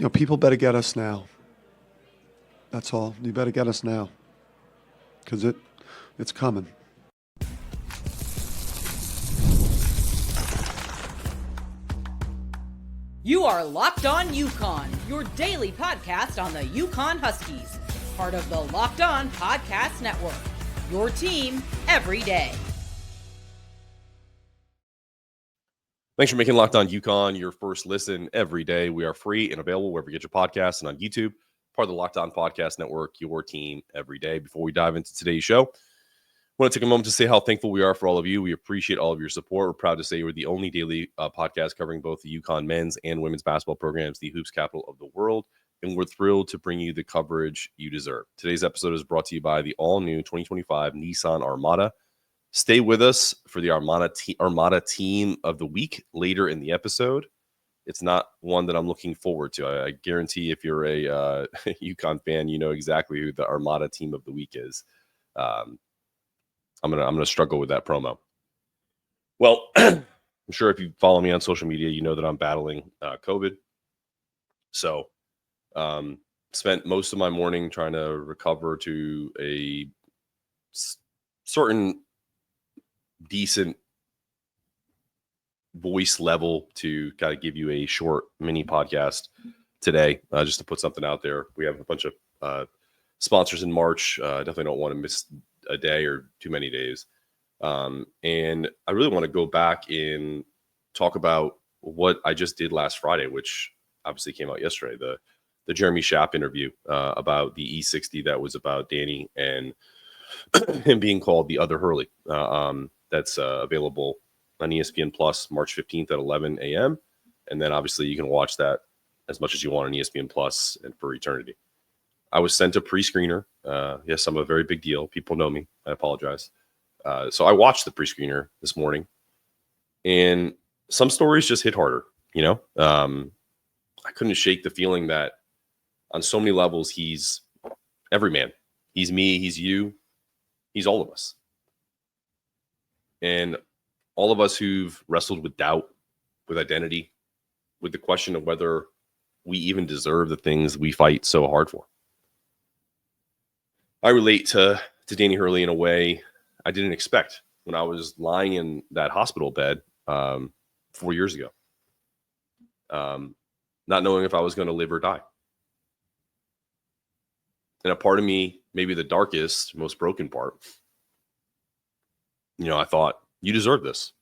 People better get us now. That's all. You better get us now, because it's coming. You are Locked On UConn, your daily podcast on the UConn Huskies, part of the Locked On Podcast Network, your team every day. Thanks for making Locked On UConn your first listen every day. We are free and available wherever you get your podcasts and on YouTube, part of the Locked On Podcast Network, your team every day. Before we dive into today's show, I want to take a moment to say how thankful we are for all of you. We appreciate all of your support. We're proud to say we're the only daily podcast covering both the UConn men's and women's basketball programs, the hoops capital of the world, and we're thrilled to bring you the coverage you deserve. Today's episode is brought to you by the all-new 2025 Nissan Armada. Stay with us for the Armada team of the week later in the episode. It's not one that I'm looking forward to. I guarantee if you're a UConn fan, you know exactly who the Armada team of the week is. I'm gonna struggle with that promo. Well, I'm sure if you follow me on social media, you know that I'm battling COVID. So, spent most of my morning trying to recover to a certain decent voice level to kind of give you a short mini podcast today, just to put something out there. We have a bunch of sponsors in March. Definitely don't want to miss a day or too many days. And I really want to go back and talk about what I just did last Friday, which obviously came out yesterday, the Jeremy Schaap interview about the E60 that was about Danny and him being called the other Hurley. That's available on ESPN Plus March 15th at 11 a.m. And then obviously you can watch that as much as you want on ESPN Plus and for eternity. I was sent a pre-screener. Yes, I'm a very big deal. People know me. I apologize. So I watched the pre-screener this morning, and some stories just hit harder. I couldn't shake the feeling that on so many levels, he's every man. He's me. He's you. He's all of us. And all of us who've wrestled with doubt, with identity, with the question of whether we even deserve the things we fight so hard for. I relate to Danny Hurley in a way I didn't expect when I was lying in that hospital bed 4 years ago, not knowing if I was going to live or die. And a part of me, maybe the darkest, most broken part, I thought, you deserve this.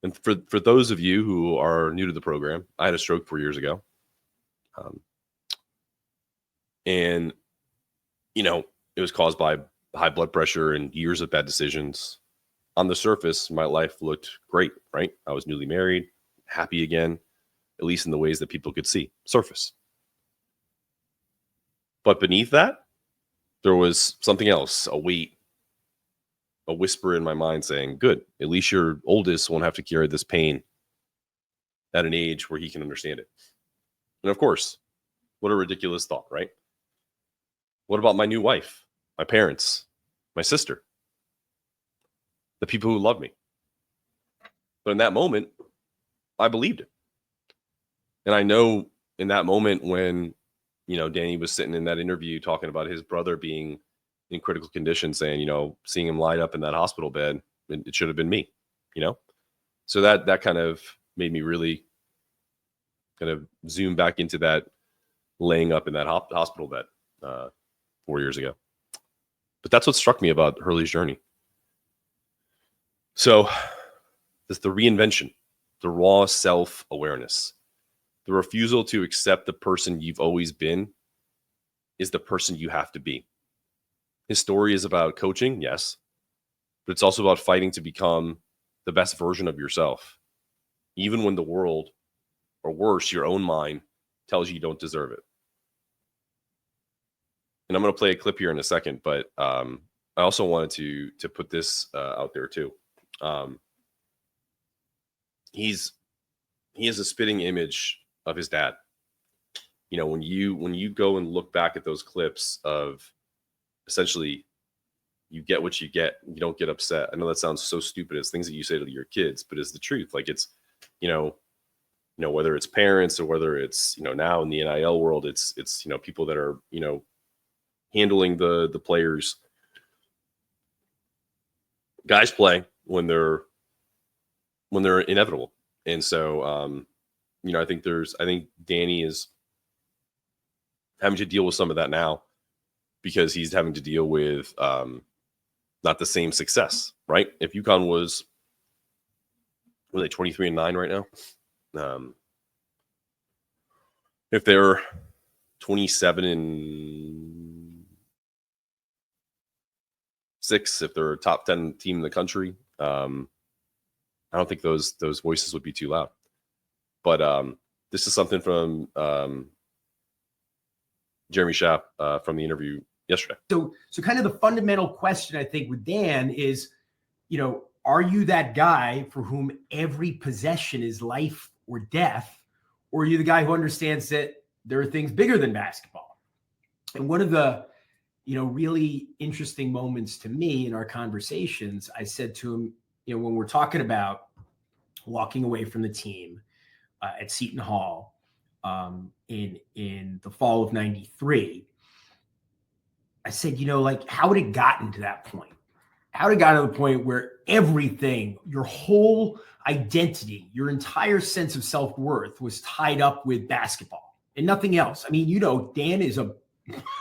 And for those of you who are new to the program, I had a stroke 4 years ago. And it was caused by high blood pressure and years of bad decisions. On the surface, my life looked great, right? I was newly married, happy again, at least in the ways that people could see, surface. But beneath that, there was something else, a weight, a whisper in my mind saying, good, at least your oldest won't have to carry this pain at an age where he can understand it. And of course, what a ridiculous thought, right? What about my new wife, my parents, my sister, the people who love me? But in that moment, I believed it. And I know in that moment when, Danny was sitting in that interview talking about his brother being in critical condition, saying, seeing him light up in that hospital bed, it should have been me, So that kind of made me really kind of zoom back into that laying up in that hospital bed 4 years ago. But that's what struck me about Hurley's journey. So this the reinvention, the raw self-awareness, the refusal to accept the person you've always been is the person you have to be. His story is about coaching, yes, but it's also about fighting to become the best version of yourself, even when the world, or worse, your own mind, tells you don't deserve it. And I'm going to play a clip here in a second, but I also wanted to put this out there too. He is a spitting image of his dad. When you go and look back at those clips of essentially you get what you get, you don't get upset. I know that sounds so stupid. It's things that you say to your kids, but it's the truth. Like it's, whether it's parents or whether it's, now in the NIL world, it's people that are, handling the players. Guys play when they're inevitable. And so, I think Danny is having to deal with some of that now because he's having to deal with not the same success, right? If UConn were they 23-9 right now? If they're 27-6, if they're a top 10 team in the country, I don't think those voices would be too loud. But this is something from Jeremy Schaap from the interview yesterday. So kind of the fundamental question, I think, with Dan is, are you that guy for whom every possession is life or death? Or are you the guy who understands that there are things bigger than basketball? And one of the, really interesting moments to me in our conversations, I said to him, when we're talking about walking away from the team at Seton Hall in the fall of '93, I said, how had it gotten to that point? How had it gotten to the point where everything, your whole identity, your entire sense of self-worth was tied up with basketball and nothing else? I mean, Dan is a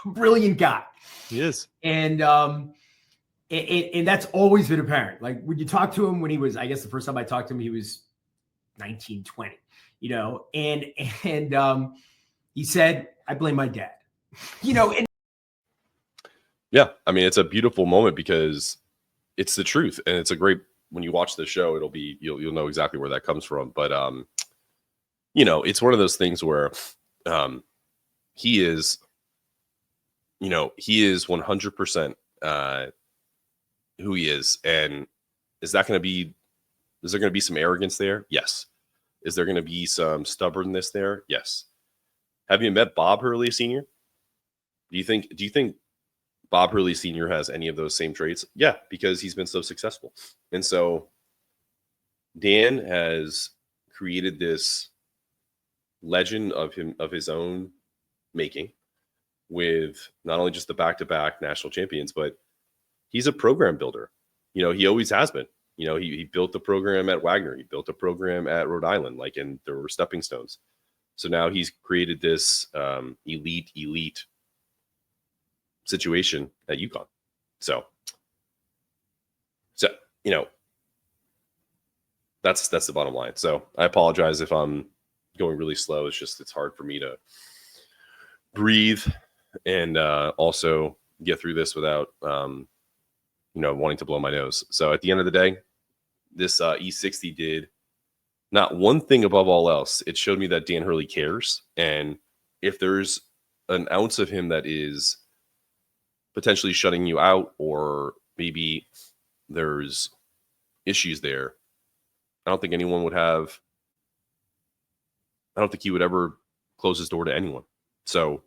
brilliant guy. He is. And that's always been apparent. Like when you talk to him when he was, I guess the first time I talked to him, he was 19, 20, and he said, I blame my dad, and yeah, I mean, it's a beautiful moment because it's the truth. And it's a great, when you watch the show, you'll know exactly where that comes from. But, it's one of those things where he is 100% who he is. And is there going to be some arrogance there? Yes. Is there going to be some stubbornness there? Yes. Have you met Bob Hurley Sr.? Do you think Bob Hurley Sr. has any of those same traits? Yeah, because he's been so successful. And so Dan has created this legend of his own making with not only just the back-to-back national champions, but he's a program builder. He always has been. He built the program at Wagner. He built a program at Rhode Island, and there were stepping stones. So now he's created this elite situation at UConn. So that's the bottom line. So I apologize if I'm going really slow. It's hard for me to breathe and also get through this without wanting to blow my nose. So at the end of the day, this E60 did not one thing above all else. It showed me that Dan Hurley cares, and if there's an ounce of him that is potentially shutting you out, or maybe there's issues there, I don't think he would ever close his door to anyone. So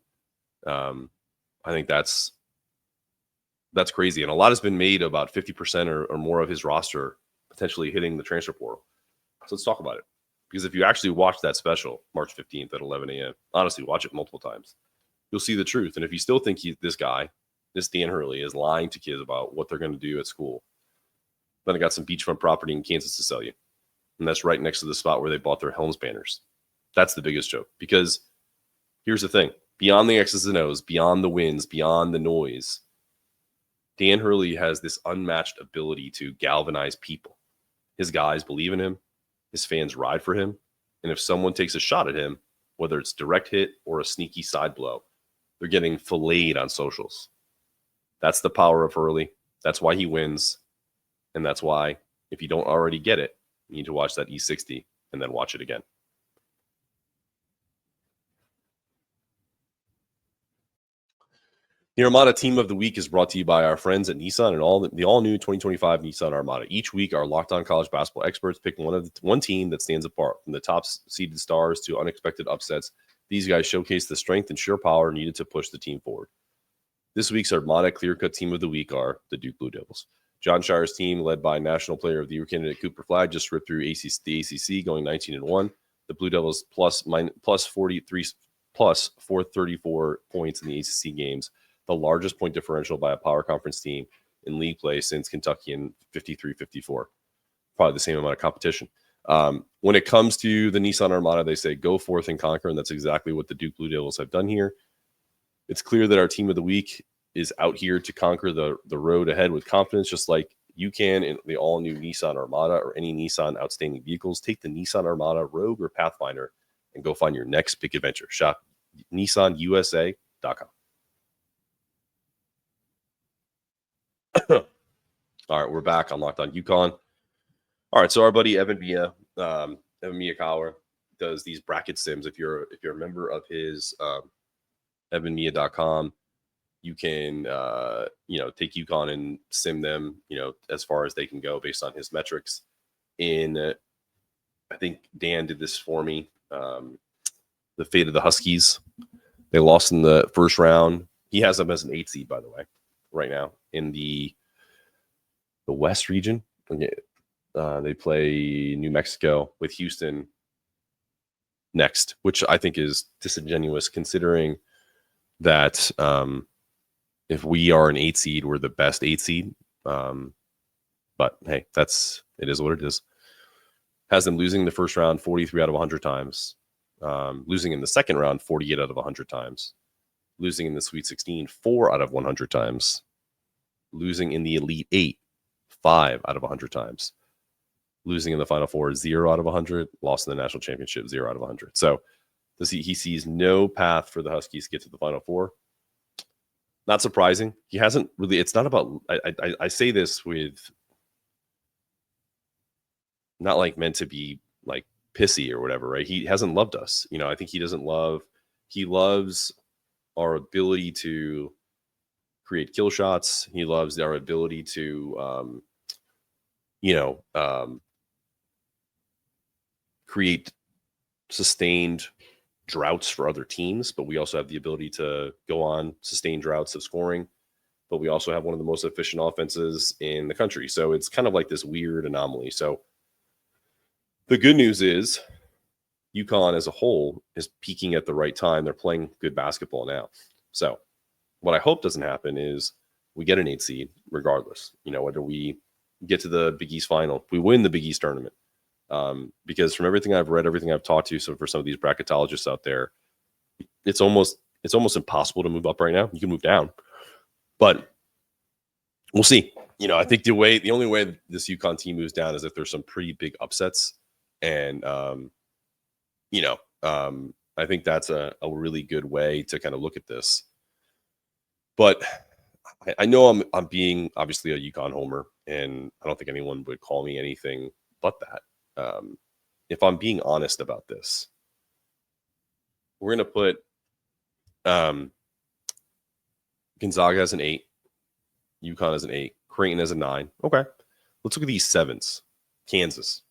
I think that's crazy. And a lot has been made about 50% or more of his roster potentially hitting the transfer portal. So let's talk about it. Because if you actually watch that special March 15th at 11 a.m., honestly, watch it multiple times. You'll see the truth. And if you still think this Dan Hurley, is lying to kids about what they're going to do at school, then I got some beachfront property in Kansas to sell you. And that's right next to the spot where they bought their Helms Banners. That's the biggest joke. Because here's the thing. Beyond the X's and O's, beyond the wins, beyond the noise, Dan Hurley has this unmatched ability to galvanize people. His guys believe in him. His fans ride for him. And if someone takes a shot at him, whether it's direct hit or a sneaky side blow, they're getting filleted on socials. That's the power of Hurley. That's why he wins. And that's why, if you don't already get it, you need to watch that E60 and then watch it again. The Armada Team of the Week is brought to you by our friends at Nissan and the all-new 2025 Nissan Armada. Each week, our Locked On College basketball experts pick one team that stands apart. From the top-seeded stars to unexpected upsets, these guys showcase the strength and sheer power needed to push the team forward. This week's Armada clear-cut Team of the Week are the Duke Blue Devils. John Shire's team, led by National Player of the Year candidate Cooper Flagg, just ripped through the ACC, going 19-1. The Blue Devils plus 434 points in the ACC games, the largest point differential by a power conference team in league play since Kentucky in 53-54. Probably the same amount of competition. When it comes to the Nissan Armada, they say go forth and conquer, and that's exactly what the Duke Blue Devils have done here. It's clear that our team of the week is out here to conquer the road ahead with confidence, just like you can in the all-new Nissan Armada or any Nissan outstanding vehicles. Take the Nissan Armada, Rogue, or Pathfinder and go find your next big adventure. Shop NissanUSA.com. All right, we're back on Locked On UConn. All right, so our buddy Evan Miyakawa does these bracket sims. If you're a member of his evanmia.com, you can take UConn and sim them, as far as they can go based on his metrics. I think Dan did this for me. The fate of the Huskies. They lost in the first round. He has them as an 8 seed, by the way, right now in the West region. They play New Mexico with Houston next, which I think is disingenuous considering that if we are an 8 seed, we're the best 8 seed. But hey, it is what it is. Has them losing the first round 43 out of 100 times. Losing in the second round 48 out of 100 times. Losing in the Sweet 16 4 out of 100 times. Losing in the Elite 8 5 out of 100 times. Losing in the Final Four 0 out of 100. Lost in the National Championship 0 out of 100. So he sees no path for the Huskies to get to the Final Four. Not surprising. He hasn't really. It's not about. I say this with not like meant to be like pissy or whatever, right? He hasn't loved us. I think he doesn't love. He loves our ability to create kill shots. He loves our ability to, create sustained droughts for other teams, but we also have the ability to go on sustained droughts of scoring, but we also have one of the most efficient offenses in the country. So it's kind of like this weird anomaly. So the good news is UConn as a whole is peaking at the right time. They're playing good basketball now. So what I hope doesn't happen is we get an 8 seed regardless, whether we get to the Big East final, we win the Big East tournament. Because from everything I've read, everything I've talked to, so for some of these bracketologists out there, it's almost impossible to move up right now. You can move down, but we'll see. I think the only way this UConn team moves down is if there's some pretty big upsets, and I think that's a really good way to kind of look at this. But I know I'm being obviously a UConn homer, and I don't think anyone would call me anything but that. If I'm being honest about this, we're going to put Gonzaga as an 8, UConn as an 8, Creighton as a 9. Okay. Let's look at these 7s. Kansas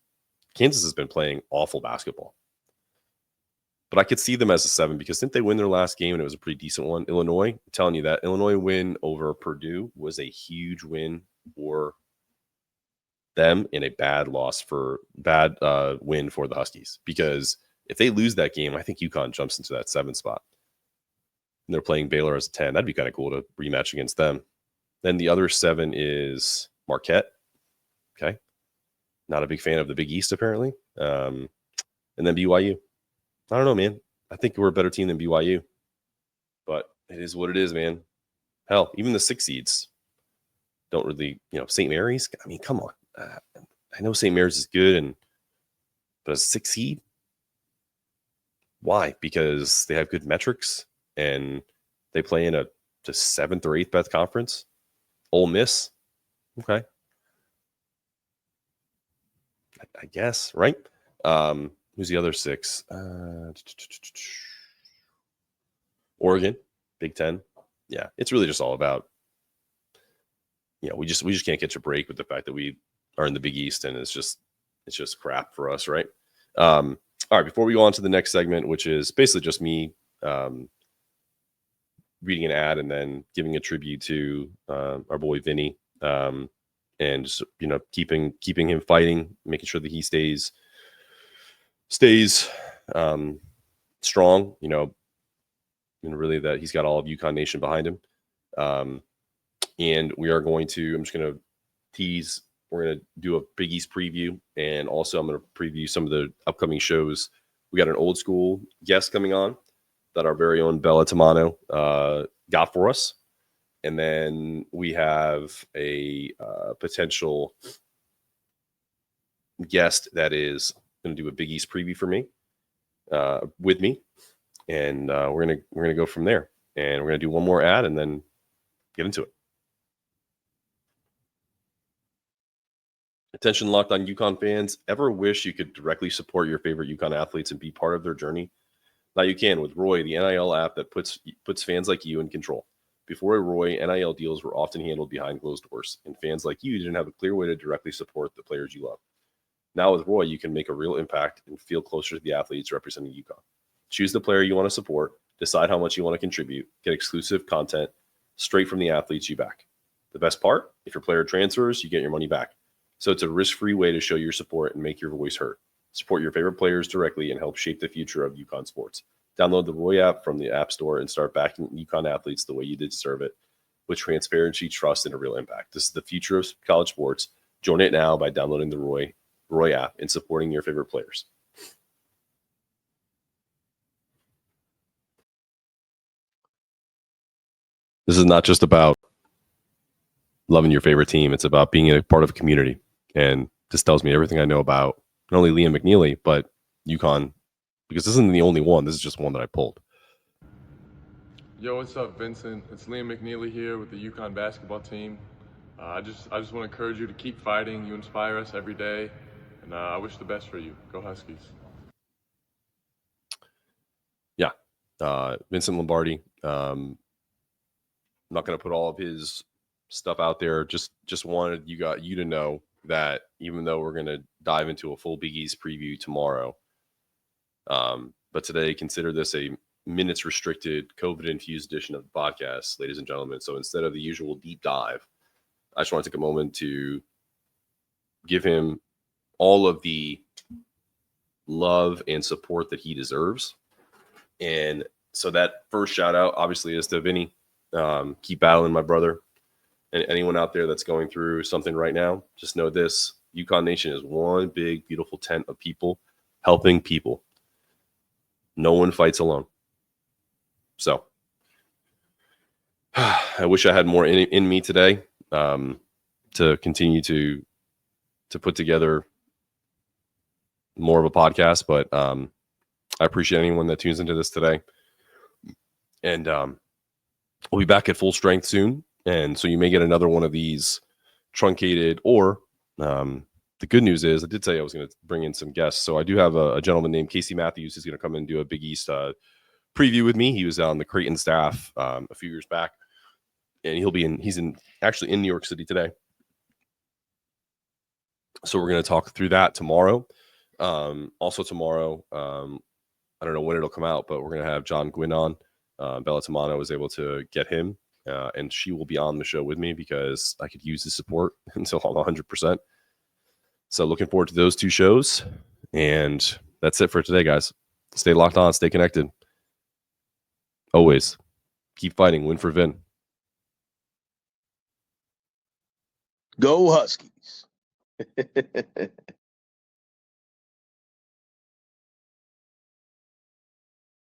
has been playing awful basketball. But I could see them as a 7 because didn't they win their last game and it was a pretty decent one? Illinois, I'm telling you that Illinois win over Purdue was a huge win for them and a bad win for the Huskies, because if they lose that game, I think UConn jumps into that 7 spot. And they're playing Baylor as a 10. That'd be kind of cool to rematch against them. Then the other 7 is Marquette. Okay. Not a big fan of the Big East, apparently. And then BYU. I don't know, man. I think we're a better team than BYU. But it is what it is, man. Hell, even the 6 seeds don't really, St. Mary's. I mean, come on. I know St. Mary's is good, but a 6 seed? Why? Because they have good metrics and they play in the 7th or 8th best conference. Ole Miss, okay, I guess, right? Who's the other 6? Oregon, Big Ten. Yeah, it's really just all about. We just can't catch a break with the fact that we are in the Big East, and it's just crap for us, right? All right, before we go on to the next segment, which is basically just me reading an ad and then giving a tribute to our boy Vinny, and just, keeping him fighting, making sure that he stays strong, and really that he's got all of UConn Nation behind him. And we are going to, I'm just going to tease, we're going to do a Big East preview, and also I'm going to preview some of the upcoming shows. We got an old school guest coming on that our very own Bella Tamano got for us. And then we have a potential guest that is going to do a Big East preview for me, with me, and we're gonna go from there. And we're gonna do one more ad and then get into it. Attention, Locked On UConn fans. Ever wish you could directly support your favorite UConn athletes and be part of their journey? Now you can with Roy, the NIL app that puts fans like you in control. Before Roy, NIL deals were often handled behind closed doors, and fans like you didn't have a clear way to directly support the players you love. Now with Roy, you can make a real impact and feel closer to the athletes representing UConn. Choose the player you want to support, decide how much you want to contribute, get exclusive content straight from the athletes you back. The best part, if your player transfers, you get your money back. So it's a risk-free way to show your support and make your voice heard. Support your favorite players directly and help shape the future of UConn sports. Download the Roy app from the App Store and start backing UConn athletes the way you deserve it, with transparency, trust, and a real impact. This is the future of college sports. Join it now by downloading the Roy app and supporting your favorite players. This is not just about loving your favorite team. It's about being a part of a community. And this tells me everything I know about not only Liam McNeely, but UConn, because this isn't the only one. This is just one that I pulled. Yo, what's up, Vincent? It's Liam McNeely here with the UConn basketball team. I just want to encourage you to keep fighting. You inspire us every day, and I wish the best for you. Go Huskies. Yeah, Vincent Lombardi. I'm not going to put all of his stuff out there. Just wanted you to know that even though we're going to dive into a full Big East preview tomorrow, but today consider this a minutes restricted COVID infused edition of the podcast, ladies and gentlemen. So instead of the usual deep dive, I just want to take a moment to give him all of the love and support that he deserves. And so that first shout out obviously is to Vinny. Keep battling, my brother. And anyone out there that's going through something right now, just know this: UConn Nation is one big, beautiful tent of people helping people. No one fights alone. So I wish I had more in me today to continue to put together more of a podcast, but I appreciate anyone that tunes into this today. And we'll be back at full strength soon. And so you may get another one of these truncated, or the good news is I did say I was going to bring in some guests. So I do have a gentleman named Casey Matthews who's going to come in and do a Big East preview with me. He was on the Creighton staff a few years back, and he's actually in New York City today. So we're going to talk through that tomorrow. Also tomorrow, I don't know when it'll come out, but we're going to have John Gwynn on. Bella Tamano was able to get him, and she will be on the show with me because I could use the support until I'm 100%. So looking forward to those two shows. And that's it for today, guys. Stay locked on, stay connected. Always keep fighting, win for Vin. Go Huskies.